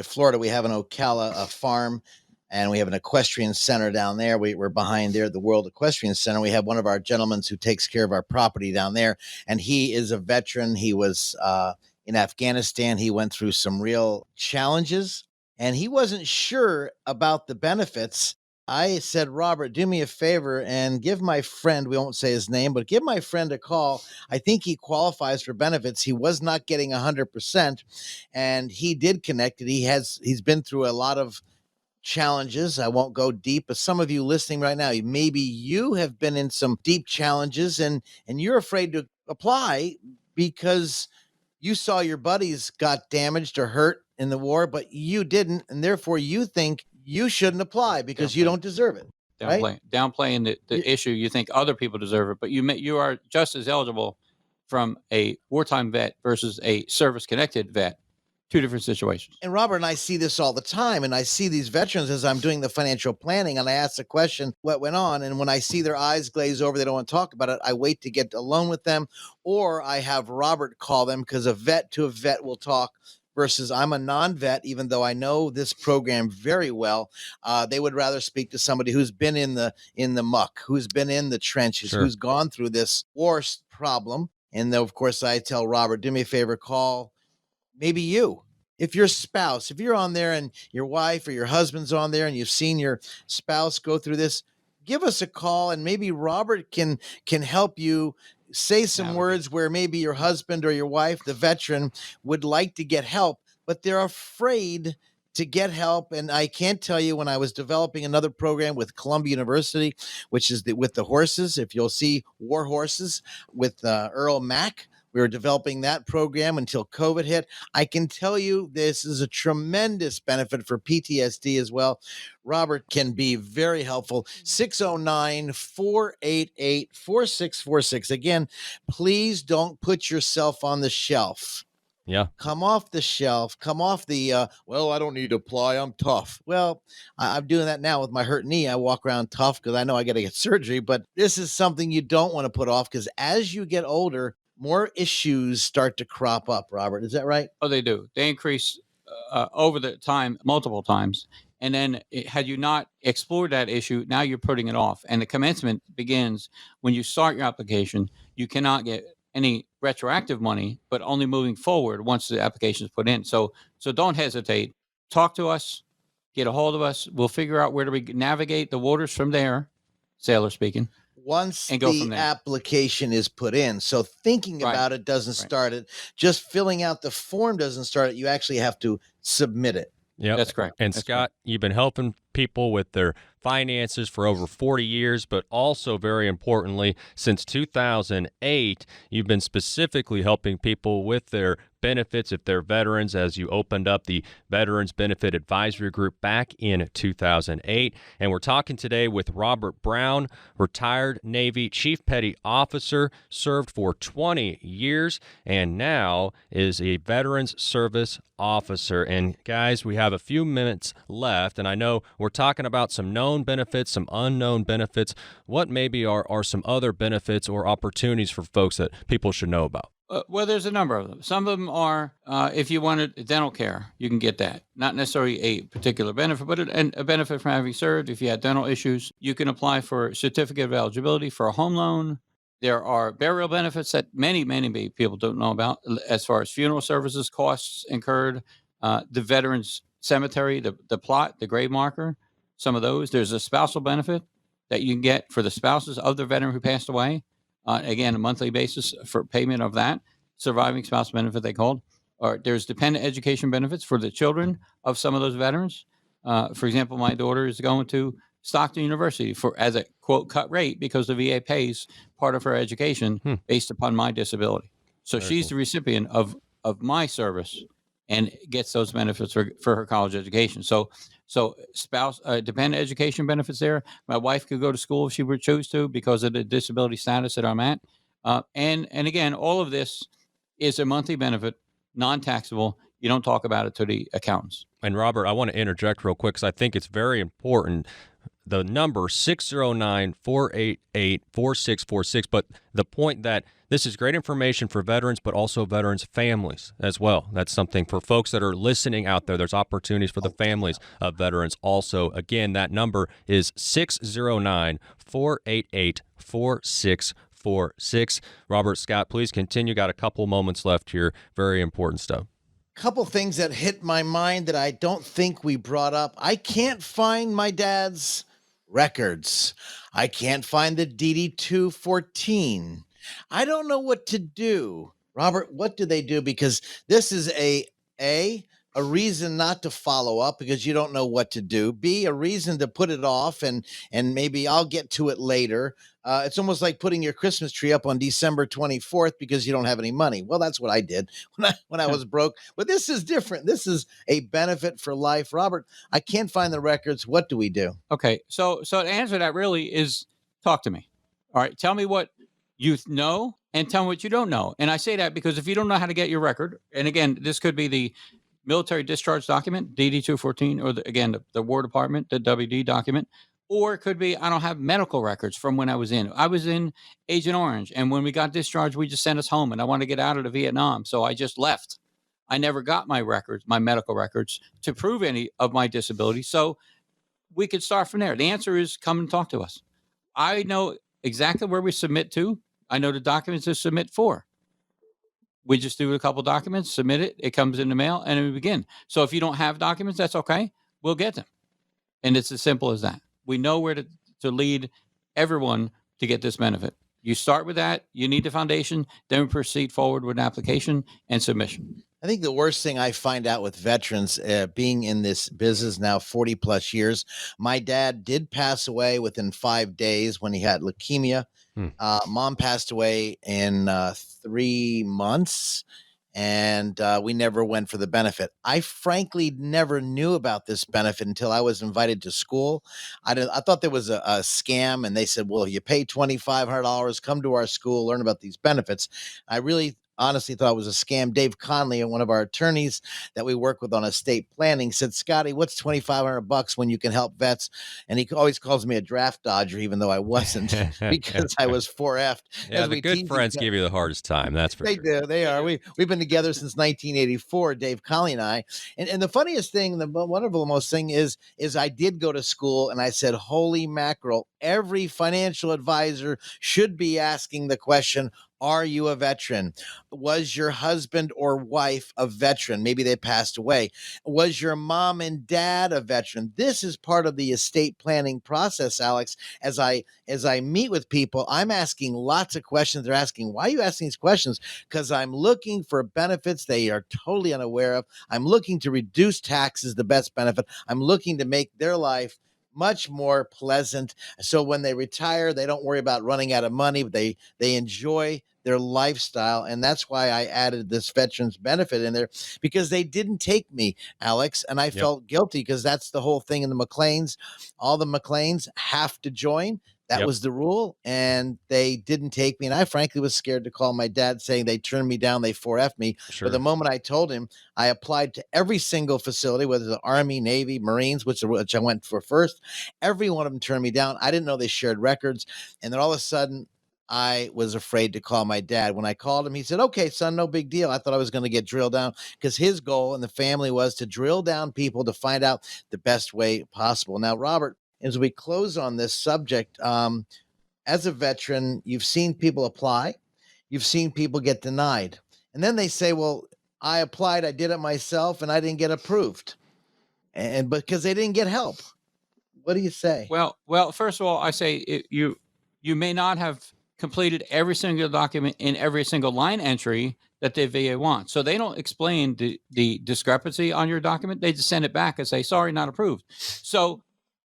Florida, we have an Ocala farm, and we have an equestrian center down there. We're behind there, the World Equestrian Center. We have one of our gentlemen who takes care of our property down there, and he is a veteran. He was in Afghanistan. He went through some real challenges, and he wasn't sure about the benefits. I said, Robert, do me a favor and give my friend, we won't say his name, but give my friend a call. I think he qualifies for benefits. He was not getting 100%, and he did connect it. He's been through a lot of challenges. I won't go deep, but some of you listening right now, maybe you have been in some deep challenges and you're afraid to apply because you saw your buddies got damaged or hurt in the war, but you didn't, and therefore you think you shouldn't apply because you don't deserve it. Right? Downplaying the issue. You think other people deserve it, but you are just as eligible from a wartime vet versus a service-connected vet. Two different situations. And Robert and I see this all the time, and I see these veterans as I'm doing the financial planning, and I ask the question, what went on? And when I see their eyes glaze over, they don't want to talk about it, I wait to get alone with them, or I have Robert call them, because a vet to a vet will talk versus I'm a non-vet, even though I know this program very well. They would rather speak to somebody who's been in the muck, who's been in the trenches, who's gone through this worst problem. And then, of course, I tell Robert, do me a favor, call maybe you. If your spouse, if you're on there and your wife or your husband's on there and you've seen your spouse go through this, give us a call, and maybe Robert can help you say some words where maybe your husband or your wife, the veteran, would like to get help, but they're afraid to get help. And I can't tell you, when I was developing another program with Columbia University, which is with the horses, if you'll see War Horses with Earl Mack, we were developing that program until COVID hit. I can tell you this is a tremendous benefit for PTSD as well. Robert can be very helpful. 609-488-4646. Again, please don't put yourself on the shelf. Yeah. Come off the shelf. Come off the, well, I don't need to apply. I'm tough. Well, I'm doing that now with my hurt knee. I walk around tough because I know I got to get surgery. But this is something you don't want to put off, because as you get older, more issues start to crop up, Robert. Is that right? Oh, they do. They increase over the time, multiple times. And then had you not explored that issue, now you're putting it off. And the commencement begins when you start your application. You cannot get any retroactive money, but only moving forward once the application is put in. So don't hesitate. Talk to us. Get a hold of us. We'll figure out where do we navigate the waters from there, sailor speaking. Once the application is put in. So thinking about it doesn't start it. Just filling out the form doesn't start it. You actually have to submit it. Yeah, that's correct. And Scott, you've been helping people with their finances for over 40 years, but also very importantly, since 2008, you've been specifically helping people with their benefits if they're veterans, as you opened up the Veterans Benefit Advisory Group back in 2008. And we're talking today with Robert Brown, retired Navy Chief Petty Officer, served for 20 years, and now is a Veterans Service Officer. And guys, we have a few minutes left, and I know we're talking about some known benefits, some unknown benefits. What maybe are some other benefits or opportunities for folks that people should know about? Well, there's a number of them. Some of them are, if you wanted dental care, you can get that. Not necessarily a particular benefit, but a benefit from having served. If you had dental issues, you can apply for a certificate of eligibility for a home loan. There are burial benefits that many people don't know about, as far as funeral services, costs incurred, the veterans cemetery, the plot, the grave marker, some of those. There's a spousal benefit that you can get for the spouses of the veteran who passed away. Again, a monthly basis for payment of that surviving spouse benefit, they called. Or there's dependent education benefits for the children of some of those veterans. For example, my daughter is going to Stockton University as a quote cut rate because the VA pays part of her education based upon my disability. So she's the recipient of my service and gets those benefits for her college education. So spouse dependent education benefits there. My wife could go to school if she would choose to because of the disability status that I'm at. And again, all of this is a monthly benefit, non-taxable. You don't talk about it to the accountants. And Robert, I want to interject real quick because I think it's very important. The number 609-488-4646. But the point that this is great information for veterans, but also veterans' families as well. That's something for folks that are listening out there. There's opportunities for the families of veterans also. Again, that number is 609-488-4646. Robert, Scott, please continue. Got a couple moments left here. Very important stuff. Couple things that hit my mind that I don't think we brought up. I can't find my dad's records. I can't find the DD-214. I don't know what to do. Robert, what do they do? Because this is a a reason not to follow up because you don't know what to do. B, a reason to put it off and maybe I'll get to it later. It's almost like putting your Christmas tree up on December 24th because you don't have any money. Well, that's what I did when I was broke. But this is different. This is a benefit for life. Robert, I can't find the records. What do we do? Okay, so to answer that really is talk to me. All right, tell me what you know and tell me what you don't know. And I say that because if you don't know how to get your record, and again, this could be the military discharge document, DD-214, or the War Department, the WD document, or it could be I don't have medical records from when I was in. I was in Agent Orange, and when we got discharged, we just sent us home, and I wanted to get out of the Vietnam, so I just left. I never got my records, my medical records, to prove any of my disability. So we could start from there. The answer is come and talk to us. I know exactly where we submit to. I know the documents to submit for. We just do a couple documents, submit it. It comes in the mail, and we begin. So if you don't have documents, that's okay. We'll get them. And it's as simple as that. We know where to lead everyone to get this benefit. You start with that. You need the foundation. Then we proceed forward with an application and submission. I think the worst thing I find out with veterans, being in this business now 40 plus years, my dad did pass away within 5 days when he had leukemia. Mom passed away in 3 months, and we never went for the benefit. I frankly never knew about this benefit until I was invited to school. I thought there was a scam, and they said, well, you pay $2,500, come to our school, learn about these benefits. I really honestly thought it was a scam. Dave Conley, one of our attorneys that we work with on estate planning, said, Scotty, what's $2,500 when you can help vets? And he always calls me a draft dodger, even though I wasn't, because I was 4F'd. Yeah, the good friends give you the hardest time. That's for sure. They do. They are. We've been together since 1984, Dave Conley and I. And the funniest thing, the wonderful most thing is I did go to school, and I said, holy mackerel, every financial advisor should be asking the question, are you a veteran? Was your husband or wife a veteran? Maybe they passed away. Was your mom and dad a veteran? This is part of the estate planning process, Alex. As I meet with people, I'm asking lots of questions. They're asking, why are you asking these questions? Because I'm looking for benefits they are totally unaware of. I'm looking to reduce taxes, the best benefit. I'm looking to make their life much more pleasant. So when they retire, they don't worry about running out of money, but they enjoy their lifestyle. And that's why I added this veterans benefit in there, because they didn't take me, Alex, and I felt guilty because that's the whole thing in the McLeans. All the McLeans have to join. That was the rule, and they didn't take me. And I frankly was scared to call my dad, saying they turned me down, they 4F'd me. Sure. But the moment I told him, I applied to every single facility, whether the Army, Navy, Marines, which I went for first. Every one of them turned me down. I didn't know they shared records. And then all of a sudden, I was afraid to call my dad. When I called him, he said, okay, son, no big deal. I thought I was going to get drilled down, because his goal and the family was to drill down people to find out the best way possible. Now, Robert, as we close on this subject, as a veteran, you've seen people apply, you've seen people get denied. And then they say, well, I applied, I did it myself, and I didn't get approved. And because they didn't get help. What do you say? Well, first of all, I say you may not have completed every single document in every single line entry that the VA wants. So they don't explain the discrepancy on your document. They just send it back and say, sorry, not approved. So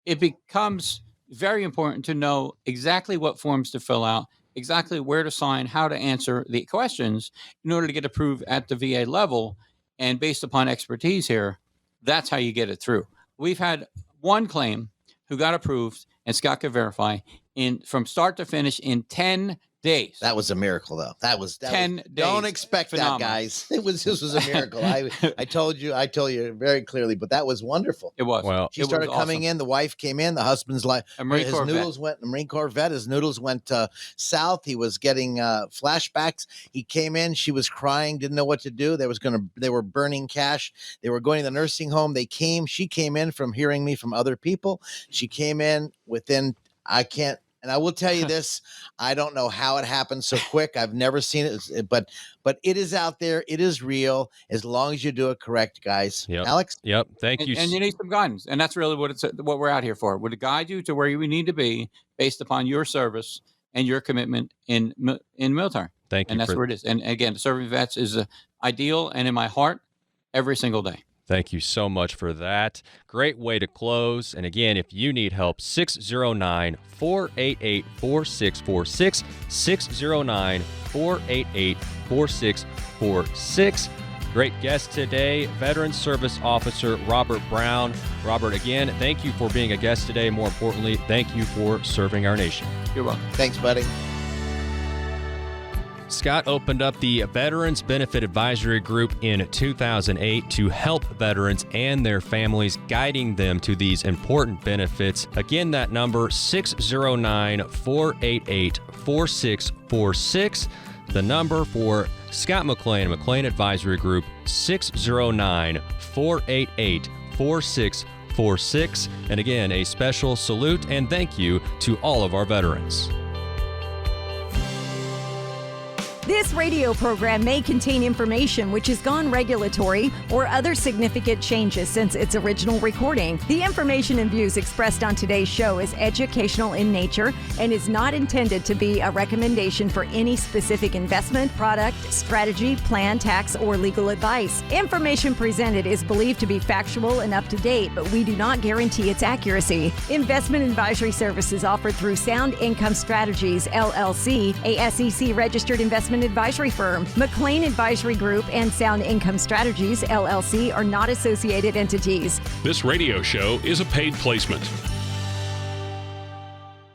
it becomes very important to know exactly what forms to fill out, exactly where to sign, how to answer the questions in order to get approved at the VA level. And based upon expertise here, that's how you get it through. We've had one claim who got approved, and Scott could verify, from start to finish in 10 days. That was a miracle, though. That was 10 days. Don't expect Phenomenal. that, guys. This was a miracle. I told you very clearly, but that was wonderful. It was. Well, She started coming in. The wife came in. The husband's like, A Marine Corps vet. Marine Corps vet. His noodles went south. He was getting flashbacks. He came in. She was crying, didn't know what to do. They were burning cash. They were going to the nursing home. She came in from hearing me from other people. She came in and I will tell you this, I don't know how it happened so quick. I've never seen it, but it is out there. It is real, as long as you do it correct, guys. Yep. Alex? Yep. Thank you. And you need some guidance. And that's really what we're out here for. We're to guide you to where you need to be based upon your service and your commitment in military. Thank you. And that's where it is. And again, serving vets is ideal and in my heart every single day. Thank you so much for that. Great way to close. And again, if you need help, 609-488-4646, 609-488-4646. Great guest today, Veteran Service Officer Robert Brown. Robert, again, thank you for being a guest today. More importantly, thank you for serving our nation. You're welcome. Thanks, buddy. Scott opened up the Veterans Benefit Advisory Group in 2008 to help veterans and their families, guiding them to these important benefits. Again, that number, 609-488-4646. The number for Scott McLean, McLean Advisory Group, 609-488-4646. And again, a special salute and thank you to all of our veterans. This radio program may contain information which has gone regulatory or other significant changes since its original recording. The information and views expressed on today's show is educational in nature and is not intended to be a recommendation for any specific investment, product, strategy, plan, tax, or legal advice. Information presented is believed to be factual and up to date, but we do not guarantee its accuracy. Investment advisory services offered through Sound Income Strategies, LLC, a SEC-registered investment advisory firm. McLean Advisory Group and Sound Income Strategies, LLC, are not associated entities. This radio show is a paid placement.